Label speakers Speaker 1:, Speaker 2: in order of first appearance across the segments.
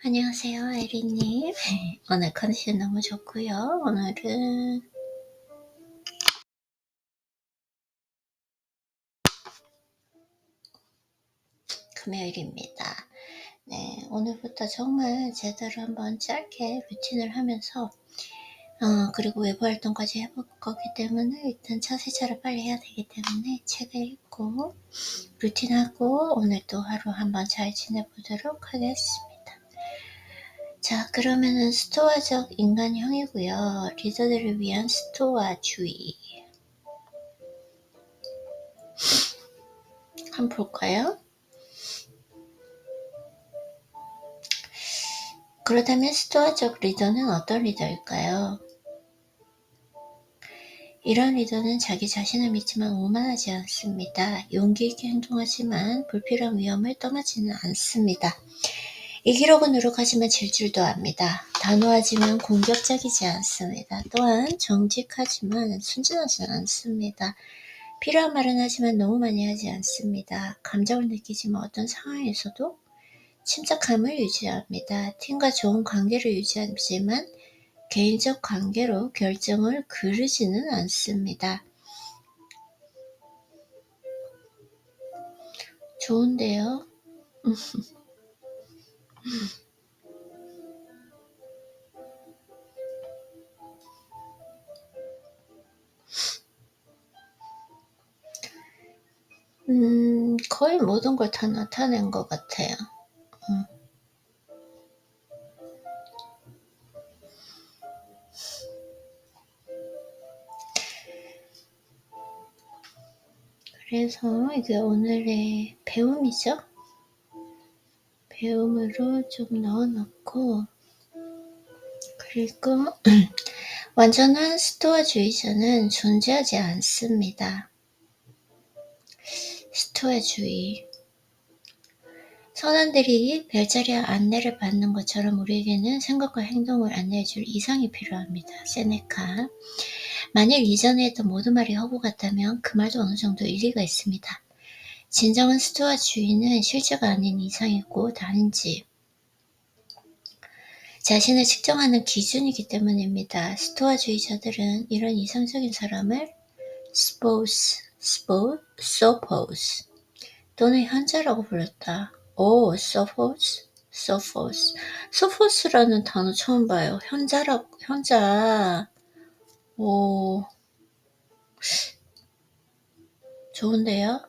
Speaker 1: 안녕하세요, 에리님. 오늘 컨디션 너무 좋고요. 오늘은 금요일입니다. 네, 오늘부터 정말 제대로 한번 짧게 루틴을 하면서 그리고 외부 활동까지 해볼 거기 때문에 일단 첫 세차를 빨리 해야 되기 때문에 책을 읽고 루틴하고 오늘 또 하루 한번 잘 지내보도록 하겠습니다. 자, 그러면은 스토아적 인간형이고요. 리더들을 위한 스토아주의 한번 볼까요? 그렇다면 스토아적 리더는 어떤 리더일까요? 이런 리더는 자기 자신을 믿지만 오만하지 않습니다. 용기 있게 행동하지만 불필요한 위험을 떠나지는 않습니다. 이기려고 노력하지만 질줄도 압니다. 단호하지만 공격적이지 않습니다. 또한 정직하지만 순진하지 않습니다. 필요한 말은 하지만 너무 많이 하지 않습니다. 감정을 느끼지만 어떤 상황에서도 침착함을 유지합니다. 팀과 좋은 관계를 유지하지만 개인적 관계로 결정을 그르지는 않습니다. 좋은데요? 거의 모든 걸 다 나타낸 것 같아요. 그래서 이게 오늘의 배움이죠. 배움으로 좀 넣어놓고 그리고 완전한 스토아주의자는 존재하지 않습니다. 스토아주의 선원들이 별자리 안내를 받는 것처럼 우리에게는 생각과 행동을 안내해줄 이상이 필요합니다. 세네카 만일 이전에 했던 모든 말이 허구 같다면 그 말도 어느 정도 일리가 있습니다. 진정한 스토아주의는 실제가 아닌 이상이고 다른지 자신을 측정하는 기준이기 때문입니다. 스토아주의자들은 이런 이상적인 사람을 suppose 또는 현자라고 불렀다. 오, sophose라는 단어 처음 봐요. 현자. 오, 좋은데요?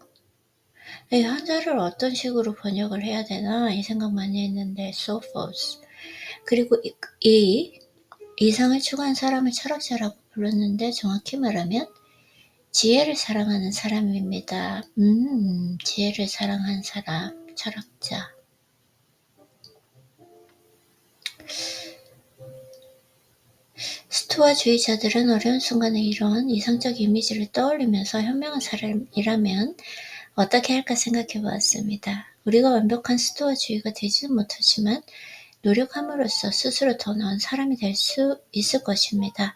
Speaker 1: 이 현자를 어떤 식으로 번역을 해야 되나 이 생각 많이 했는데 sophos. 그리고 이 이상을 추구한 사람을 철학자라고 불렀는데 정확히 말하면 지혜를 사랑하는 사람입니다. 지혜를 사랑하는 사람, 철학자. 스토아주의자들은 어려운 순간에 이런 이상적 이미지를 떠올리면서 현명한 사람이라면 어떻게 할까 생각해 보았습니다. 우리가 완벽한 스토아주의가 되지는 못하지만 노력함으로써 스스로 더 나은 사람이 될 수 있을 것입니다.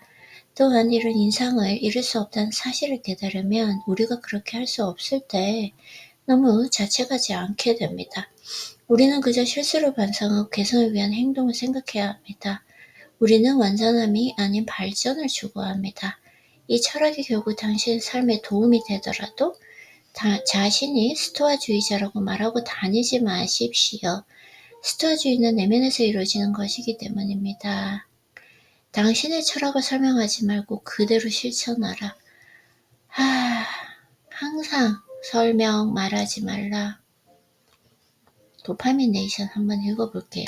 Speaker 1: 또한 이런 인상을 잃을 수 없다는 사실을 깨달으면 우리가 그렇게 할 수 없을 때 너무 자책하지 않게 됩니다. 우리는 그저 실수를 반성하고 개선을 위한 행동을 생각해야 합니다. 우리는 완전함이 아닌 발전을 추구합니다. 이 철학이 결국 당신의 삶에 도움이 되더라도 자신이 스토아주의자라고 말하고 다니지 마십시오. 스토아주의는 내면에서 이루어지는 것이기 때문입니다. 당신의 철학을 설명하지 말고 그대로 실천하라. 항상 설명 말하지 말라. 도파민네이션 한번 읽어볼게요.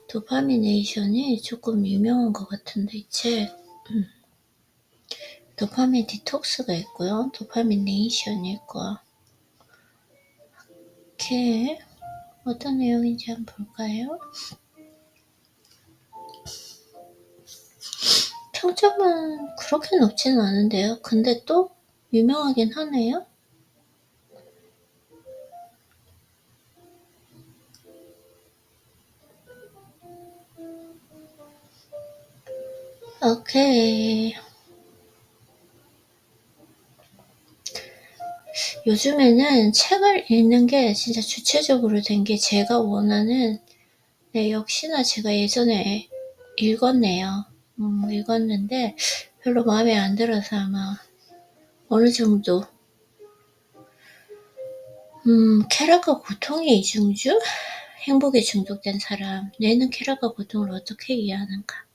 Speaker 1: 도파민네이션이 조금 유명한 것 같은데 이 책. 도파민 디톡스가 있고요. 도파민네이션이 있고. 이렇게 어떤 내용인지 한번 볼까요? 평점은 그렇게 높지는 않은데요. 근데 또 유명하긴 하네요. 오케이. 요즘에는 책을 읽는 게 진짜 주체적으로 된 게 제가 원하는, 네, 역시나 제가 예전에 읽었네요. 읽었는데 별로 마음에 안 들어서 아마 어느 정도 쾌락과 고통의 이중주? 행복에 중독된 사람, 뇌는 쾌락과 고통을 어떻게 이해하는가?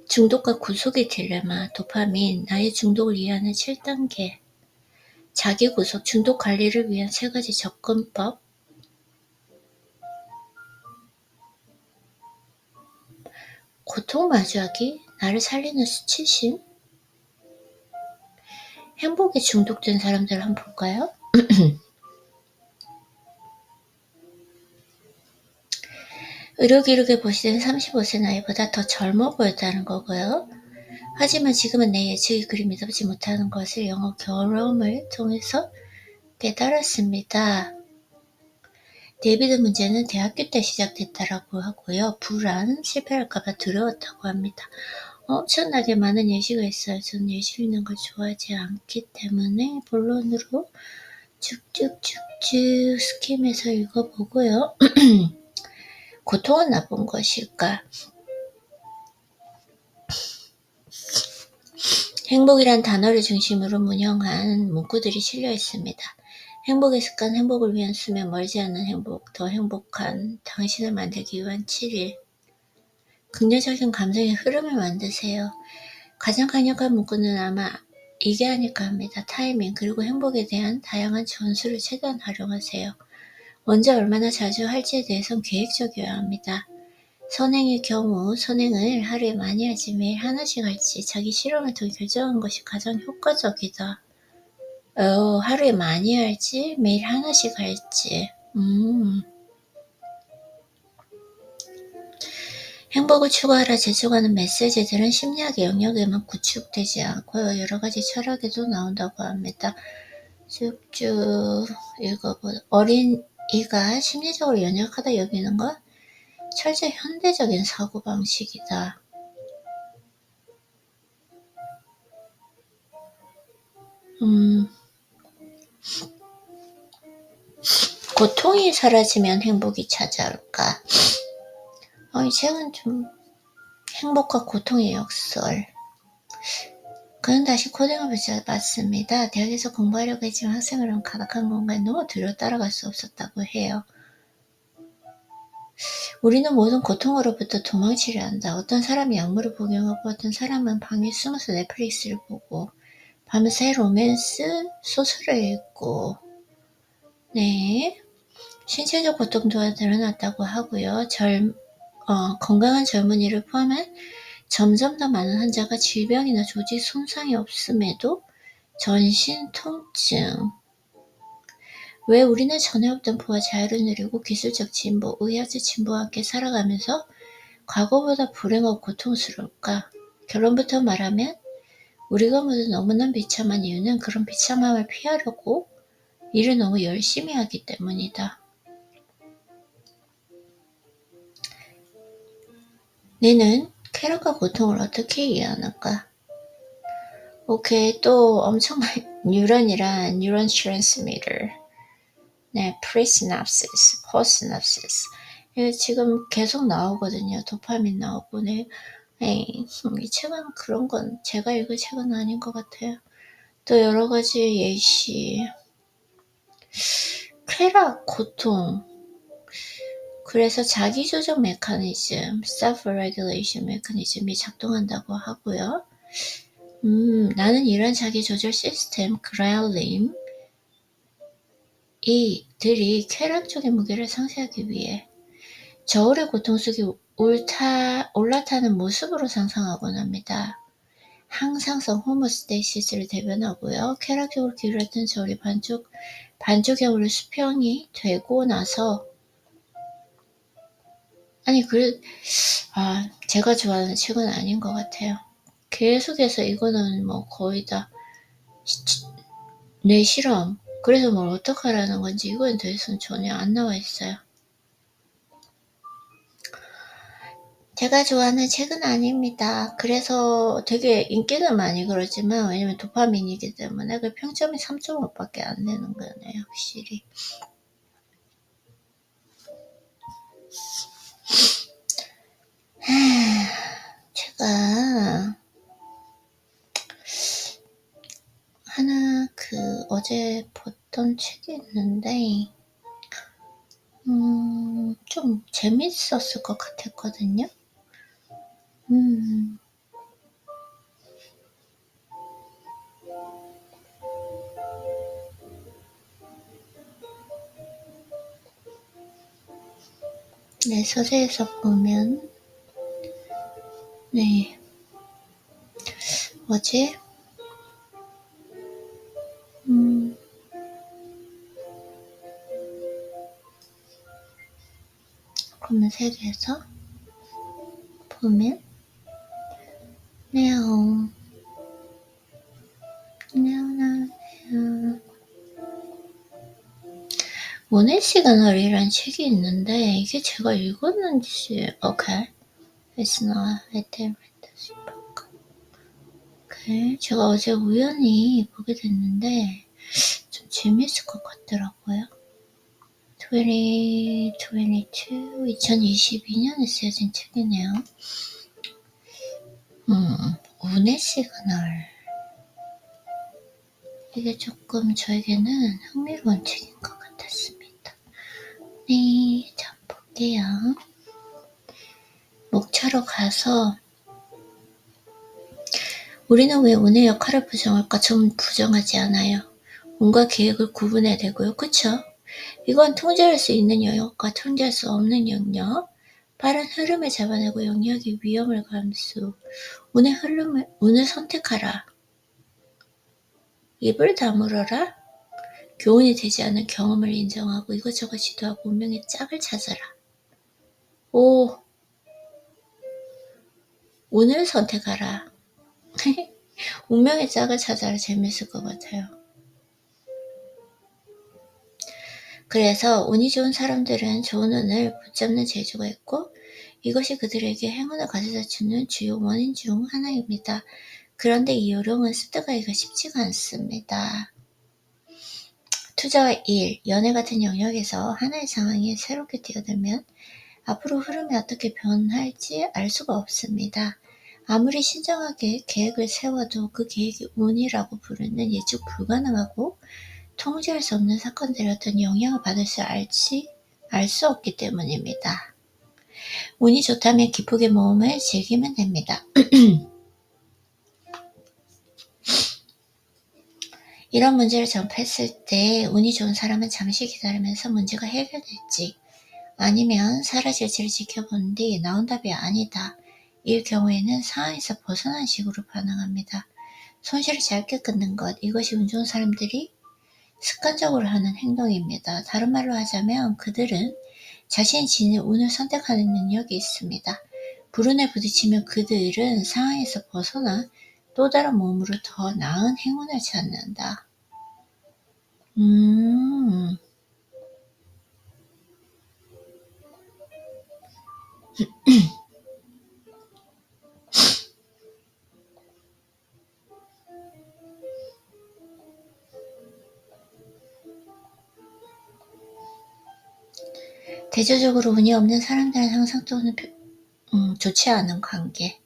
Speaker 1: 중독과 구속의 딜레마, 도파민, 나의 중독을 이해하는 7단계, 자기 구속, 중독 관리를 위한 3가지 접근법, 고통 마주하기, 나를 살리는 수치심, 행복에 중독된 사람들 한번 볼까요? 의료기록에 보시는 35세 나이보다 더 젊어 보였다는 거고요. 하지만 지금은 내 예측이 그리 믿어지지 못하는 것을 영어 경험을 통해서 깨달았습니다. 데이비드 문제는 대학교 때 시작됐다라고 하고요. 불안, 실패할까봐 두려웠다고 합니다. 엄청나게 많은 예시가 있어요. 저는 예시 읽는 걸 좋아하지 않기 때문에 본론으로 쭉쭉쭉쭉 스킴해서 읽어보고요. 고통은 나쁜 것일까? 행복이란 단어를 중심으로 문형한 문구들이 실려 있습니다. 행복의 습관, 행복을 위한 수면, 멀지 않는 행복, 더 행복한 당신을 만들기 위한 7일. 긍정적인 감정의 흐름을 만드세요. 가장 강력한 문구는 아마 이게 아닐까 합니다. 타이밍, 그리고 행복에 대한 다양한 전술을 최대한 활용하세요. 언제 얼마나 자주 할지에 대해선 계획적이어야 합니다. 선행의 경우 선행을 하루에 많이 할지 매일 하나씩 할지 자기 실험을 통해 결정하는 것이 가장 효과적이다. 하루에 많이 할지 매일 하나씩 할지. 행복을 추구하라 제공하는 메시지들은 심리학의 영역에만 구축되지 않고요. 여러 가지 철학에도 나온다고 합니다. 쭉쭉 읽어보자. 어린이가 심리적으로 연약하다 여기는 건 철저 현대적인 사고방식이다. 고통이 사라지면 행복이 찾아올까? 이 책은 좀 행복과 고통의 역설. 그는 다시 코딩을 맞습니다. 대학에서 공부하려고 했지만 학생으로는 가득한 공간에 너무 뒤로 따라갈 수 없었다고 해요. 우리는 모든 고통으로부터 도망치려 한다. 어떤 사람이 약물을 복용하고 어떤 사람은 방에 숨어서 넷플릭스를 보고 밤새 로맨스 소설을 읽고 네, 신체적 고통 또한 늘어났다고 하고요. 건강한 젊은이를 포함한 점점 더 많은 환자가 질병이나 조직 손상이 없음에도 전신 통증. 왜 우리는 전에 없던 부와 자유를 누리고 기술적 진보, 의학적 진보와 함께 살아가면서 과거보다 불행하고 고통스러울까? 결론부터 말하면 우리가 모두 너무나 비참한 이유는 그런 비참함을 피하려고 일을 너무 열심히 하기 때문이다. 너는 쾌락과 고통을 어떻게 이해하는가? 오케이, 또 엄청난 뉴런이란 뉴런 트랜스미터, 네, 프리시납시스, 포시납시스. 이거 지금 계속 나오거든요. 도파민 나오고, 네. 이 책은 그런 건 제가 읽을 책은 아닌 것 같아요. 또 여러 가지 예시, 쾌락, 고통. 그래서 자기조정 메커니즘, self-regulation 메커니즘이 작동한다고 하고요. 나는 이런 자기조절 시스템, 그라일림, 이들이 쾌락적인 무게를 상쇄하기 위해 저울의 고통 속에 올라타는 모습으로 상상하곤 합니다. 항상성 호모스테이시스를 대변하고요. 쾌락적으로 기울었던 저울이 반쪽에 오를 수평이 되고 나서 제가 좋아하는 책은 아닌 것 같아요. 계속해서 이거는 뭐 거의 다 뇌 실험, 그래서 뭘 어떡하라는 건지 이거에 대해서는 전혀 안 나와 있어요. 제가 좋아하는 책은 아닙니다. 그래서 되게 인기는 많이 그러지만 왜냐면 도파민이기 때문에 그 평점이 3.5밖에 안 되는 거네요, 확실히. 제가 하나 어제 봤던 책이 있는데 좀 재밌었을 것 같았거든요. 음, 네, 서재에서 보면, 네, 뭐지? 음, 그러면 세계에서 보면, 네, 모네 시그널이라는 책이 있는데, 이게 제가 읽었는지, 오케이. It's not, I didn't read this book. 오케이. 제가 어제 우연히 보게 됐는데, 좀 재밌을 것 같더라고요. 2022년에 쓰여진 책이네요. 모네 시그널. 이게 조금 저에게는 흥미로운 책인 것 같았습니다. 네, 자, 볼게요. 목차로 가서 우리는 왜 운의 역할을 부정할까? 전 부정하지 않아요. 운과 계획을 구분해야 되고요. 그쵸? 이건 통제할 수 있는 영역과 통제할 수 없는 영역. 빠른 흐름을 잡아내고 영역의 위험을 감수. 운을 선택하라. 입을 다물어라. 교훈이 되지 않은 경험을 인정하고 이것저것 시도하고 운명의 짝을 찾아라. 오, 운을 선택하라. 운명의 짝을 찾아라. 재밌을 것 같아요. 그래서 운이 좋은 사람들은 좋은 운을 붙잡는 재주가 있고 이것이 그들에게 행운을 가져다 주는 주요 원인 중 하나입니다. 그런데 이 요령은 습득하기가 쉽지가 않습니다. 투자와 일, 연애 같은 영역에서 하나의 상황이 새롭게 뛰어들면 앞으로 흐름이 어떻게 변할지 알 수가 없습니다. 아무리 신중하게 계획을 세워도 그 계획이 운이라고 부르는 예측 불가능하고 통제할 수 없는 사건들이 어떤 영향을 받을 알 수 없기 때문입니다. 운이 좋다면 기쁘게 모험을 즐기면 됩니다. 이런 문제를 접했을 때 운이 좋은 사람은 잠시 기다리면서 문제가 해결될지 아니면 사라질지를 지켜본 뒤 나온 답이 아니다. 이 경우에는 상황에서 벗어난 식으로 반응합니다. 손실을 짧게 끊는 것, 이것이 운 좋은 사람들이 습관적으로 하는 행동입니다. 다른 말로 하자면 그들은 자신이 지닌 운을 선택하는 능력이 있습니다. 불운에 부딪히면 그들은 상황에서 벗어나 또 다른 몸으로 더 나은 행운을 찾는다. 대조적으로 운이 없는 사람들은 항상 또는 좋지 않은 관계.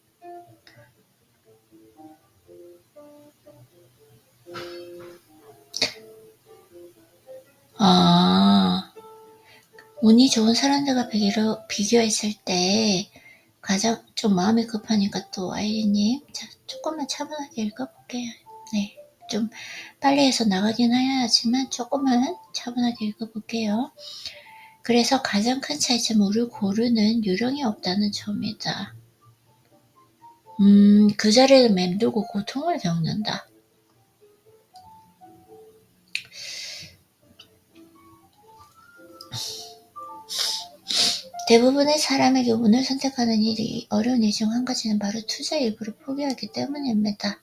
Speaker 1: 운이 좋은 사람들과 비교했을 때 가장 좀 마음이 급하니까 또 아이리님 조금만 차분하게 읽어볼게요. 네, 좀 빨리 해서 나가긴 해야지만 조금만 차분하게 읽어볼게요. 그래서 가장 큰 차이점은 우리를 고르는 요령이 없다는 점이다. 그 자리를 맴돌고 고통을 겪는다. 대부분의 사람에게 운을 선택하는 일이 어려운 일 중 한 가지는 바로 투자 일부를 포기하기 때문입니다.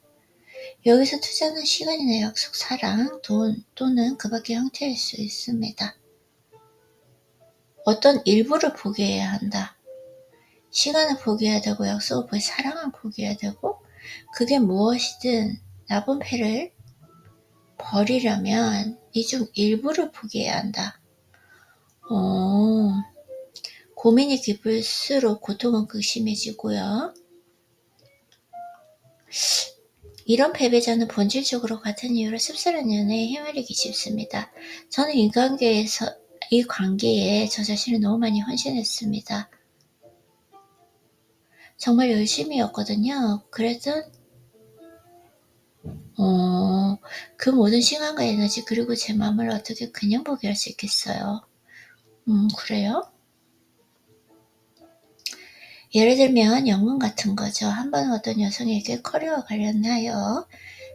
Speaker 1: 여기서 투자는 시간이나 약속, 사랑, 돈 또는 그 밖의 형태일 수 있습니다. 어떤 일부를 포기해야 한다. 시간을 포기해야 되고 약속을 포기, 사랑을 포기해야 되고 그게 무엇이든 나쁜 패를 버리려면 이 중 일부를 포기해야 한다. 고민이 깊을수록 고통은 극심해지고요. 이런 패배자는 본질적으로 같은 이유로 씁쓸한 연애에 헤매리기 쉽습니다. 저는 이 관계에 저 자신을 너무 많이 헌신했습니다. 정말 열심히였거든요. 그래도 그 모든 시간과 에너지 그리고 제 마음을 어떻게 그냥 포기할 수 있겠어요. 그래요? 예를 들면 연금 같은 거죠. 한 번 어떤 여성에게 커리어와 관련하여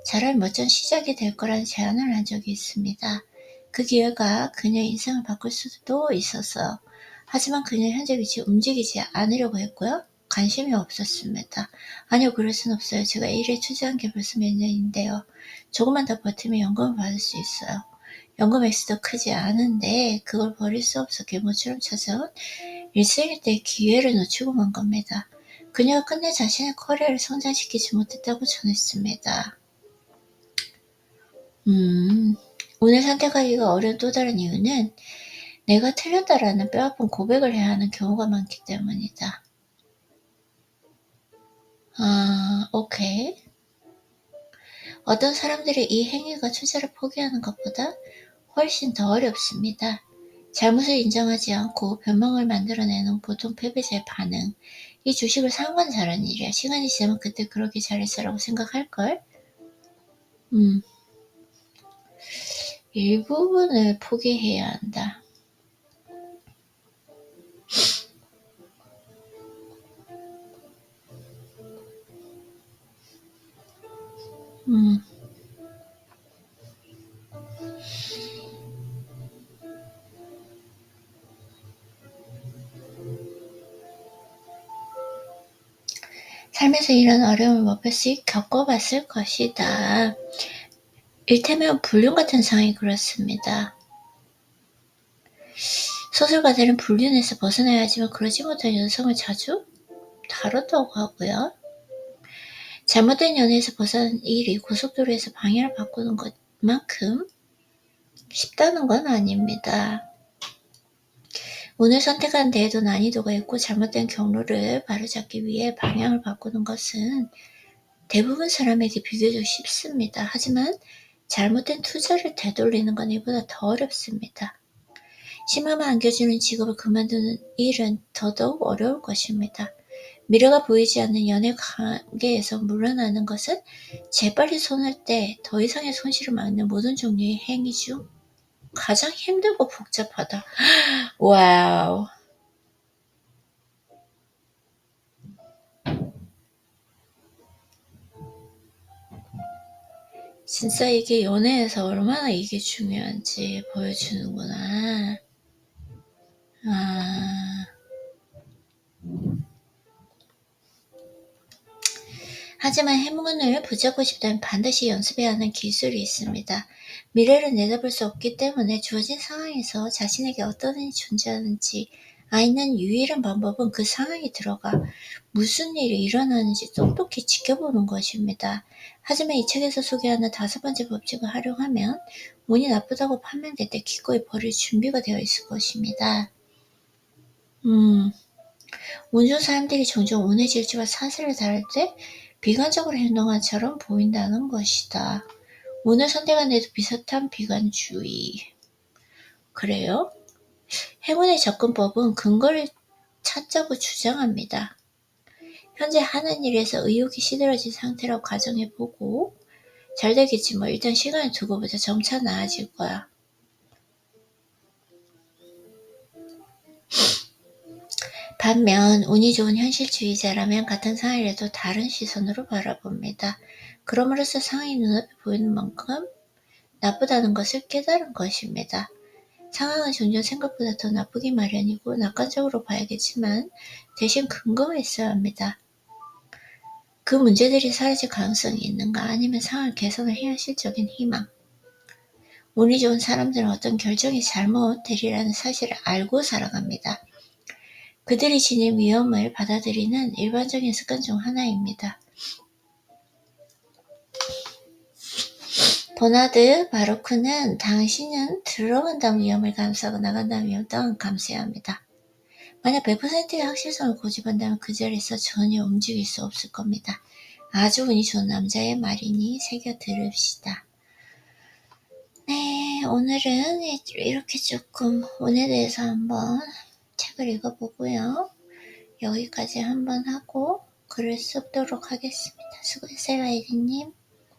Speaker 1: 잘할 멋진 시작이 될 거라는 제안을 한 적이 있습니다. 그 기회가 그녀의 인생을 바꿀 수도 있었어요. 하지만 그녀는 현재 위치에 움직이지 않으려고 했고요. 관심이 없었습니다. 아니요, 그럴 순 없어요. 제가 이 일에 투자한 게 벌써 몇 년인데요. 조금만 더 버티면 연금을 받을 수 있어요. 연금 액수도 크지 않은데 그걸 버릴 수 없어 괴물처럼 찾아온 일생일 때 기회를 놓치고 만 겁니다. 그녀가 끝내 자신의 커리어를 성장시키지 못했다고 전했습니다. 오늘 선택하기가 어려운 또 다른 이유는 내가 틀렸다라는 뼈아픈 고백을 해야 하는 경우가 많기 때문이다. 오케이. 어떤 사람들이 이 행위가 투자를 포기하는 것보다 훨씬 더 어렵습니다. 잘못을 인정하지 않고 변명을 만들어내는 보통 패배자의 반응. 이 주식을 산 건 잘한 일이야. 시간이 지나면 그때 그러기 잘했어라고 생각할걸? 일부분을 포기해야 한다. 살면서 이런 어려움을 몇 번씩 겪어봤을 것이다. 일테면 불륜 같은 상황이 그렇습니다. 소설가들은 불륜에서 벗어나야 하지만 그러지 못한 여성을 자주 다뤘다고 하고요. 잘못된 연애에서 벗어난 일이 고속도로에서 방향을 바꾸는 것만큼 쉽다는 건 아닙니다. 오늘 선택한 데에도 난이도가 있고 잘못된 경로를 바로잡기 위해 방향을 바꾸는 것은 대부분 사람에게 비교적 쉽습니다. 하지만 잘못된 투자를 되돌리는 건 이보다 더 어렵습니다. 심함을 안겨주는 직업을 그만두는 일은 더더욱 어려울 것입니다. 미래가 보이지 않는 연애 관계에서 물러나는 것은 재빨리 손을 떼 더 이상의 손실을 막는 모든 종류의 행위 중 가장 힘들고 복잡하다. 와우. 진짜 이게 연애에서 얼마나 이게 중요한지 보여주는구나. 하지만 행운을 붙잡고 싶다면 반드시 연습해야 하는 기술이 있습니다. 미래를 내다볼 수 없기 때문에 주어진 상황에서 자신에게 어떤 일이 존재하는지 아는 유일한 방법은 그 상황에 들어가 무슨 일이 일어나는지 똑똑히 지켜보는 것입니다. 하지만 이 책에서 소개하는 5번째 법칙을 활용하면 운이 나쁘다고 판명될 때 기꺼이 버릴 준비가 되어 있을 것입니다. 운 좋은 사람들이 종종 운의 질주와 사슬을 다룰 때 비관적으로 행동한 처럼 보인다는 것이다. 운을 선택한 데도 비슷한 비관주의. 그래요? 행운의 접근법은 근거를 찾자고 주장합니다. 현재 하는 일에서 의욕이 시들어진 상태라고 가정해보고 잘 되겠지 뭐 일단 시간을 두고 보자. 점차 나아질 거야. 반면 운이 좋은 현실주의자라면 같은 상황이라도 다른 시선으로 바라봅니다. 그럼으로써 상황이 눈앞에 보이는 만큼 나쁘다는 것을 깨달은 것입니다. 상황은 종종 생각보다 더 나쁘기 마련이고 낙관적으로 봐야겠지만 대신 근거가 있어야 합니다. 그 문제들이 사라질 가능성이 있는가 아니면 상황을 개선을 해야 실적인 희망. 운이 좋은 사람들은 어떤 결정이 잘못되리라는 사실을 알고 살아갑니다. 그들이 지닌 위험을 받아들이는 일반적인 습관 중 하나입니다. 버나드 바로크는 당신은 들어간다는 위험을 감수하고 나간다는 위험을 또한 감수해야 합니다. 만약 100%의 확실성을 고집한다면 그 자리에서 전혀 움직일 수 없을 겁니다. 아주 운이 좋은 남자의 말이니 새겨 들읍시다. 네, 오늘은 이렇게 조금 운에 대해서 한번 책을 읽어보고요. 여기까지 한번 하고 글을 쓰도록 하겠습니다. 수고했어요, 아이리님.